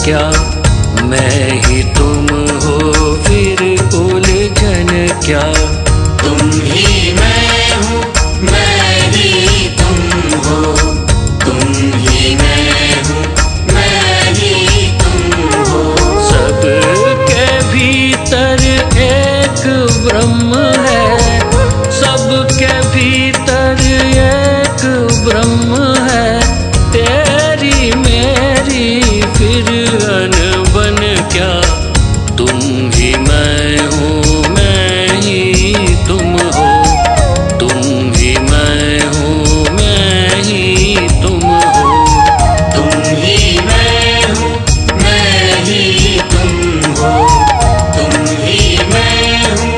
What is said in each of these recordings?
क्या मैं ही तुम हो फिर उलझन क्या। तुम ही मैं हूँ मैं ही तुम हो, तुम ही मैं हूँ मैं ही तुम हो। सबके भीतर एक ब्रह्म है, सबके भीतर एक ब्रह्म है। तेरी मेरी फिर अनबन क्या, तुम ही मैं हूँ मैं ही तुम हो, तुम ही मैं हूँ मैं ही तुम हो। तुम ही मैं हूँ मैं ही तुम हो, तुम ही मैं हूँ।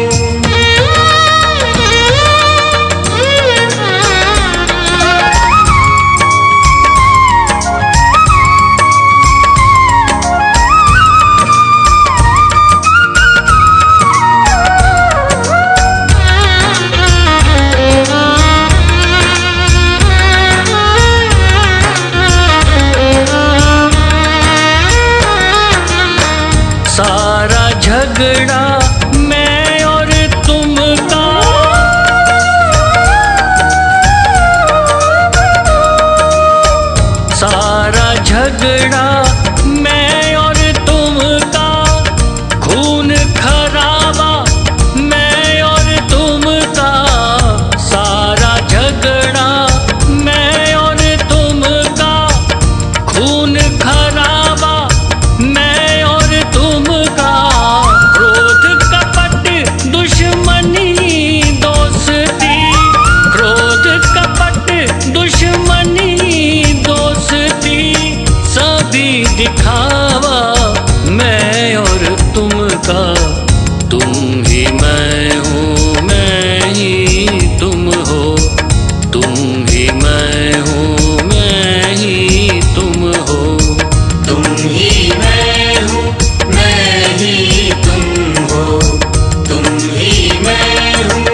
सारा झगड़ा मैं और तुम का, सारा झगड़ा मैं और तुम का। खून खराबा मैं और तुम का, सारा झगड़ा मैं और तुम का। खून खराबा मैं और तुम का, क्रोध कपट दुश्मनी दोस्ती, क्रोध कपट दुश्मनी दोस्ती। सभी दिखावा मैं और तुम का, तुम ही मैं हूँ मैं ही तुम हो, तुम ही मैं हूँ मैं ही तुम हो। तुम ही मैं हूँ मैं ही तुम हो, तुम ही मैं हूँ।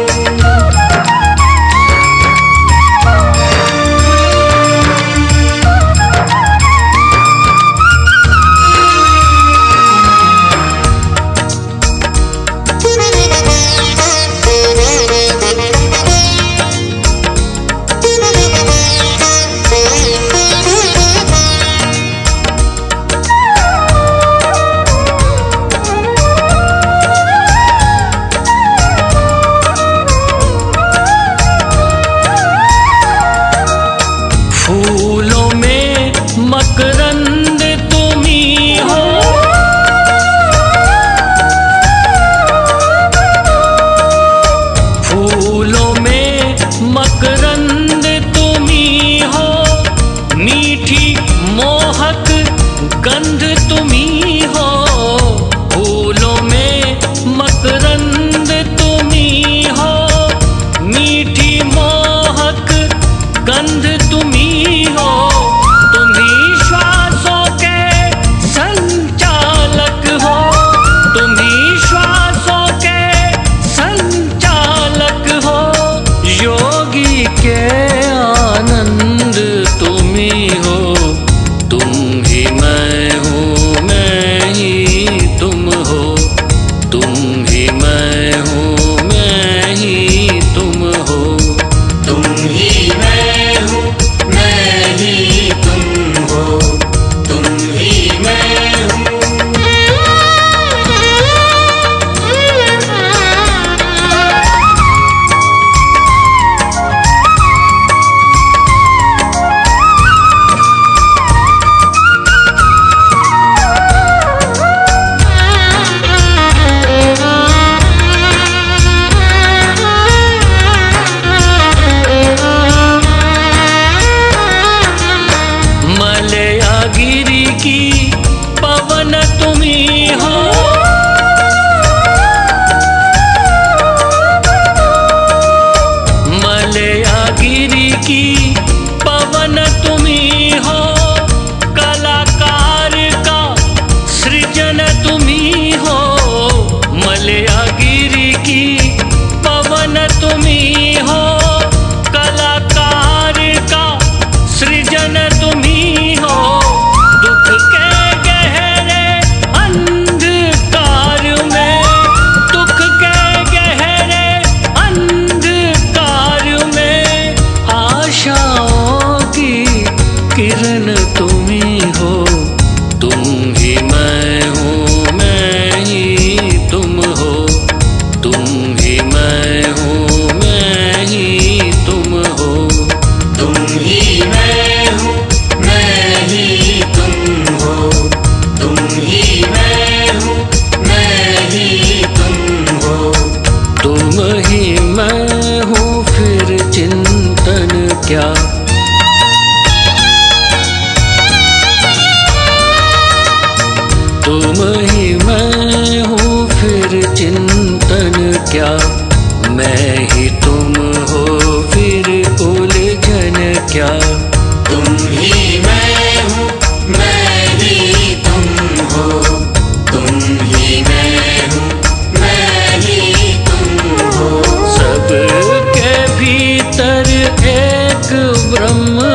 किरण तुम ही हो, तुम ही मैं हूँ, मैं ही तुम हो, तुम ही मैं हूँ, मैं ही तुम हो, तुम ही मैं हूँ, मैं ही तुम हो, तुम ही मैं हूँ, मैं ही तुम हो, तुम ही मैं हूँ, फिर चिंतन क्या। तुम ही मैं हूँ, फिर चिंतन क्या, मैं ही तुम हो, फिर उलझन क्या। तुम ही मैं हूँ, मैं ही तुम हो, तुम ही मैं हूँ, मैं ही तुम हो, सबके भीतर एक ब्रह्म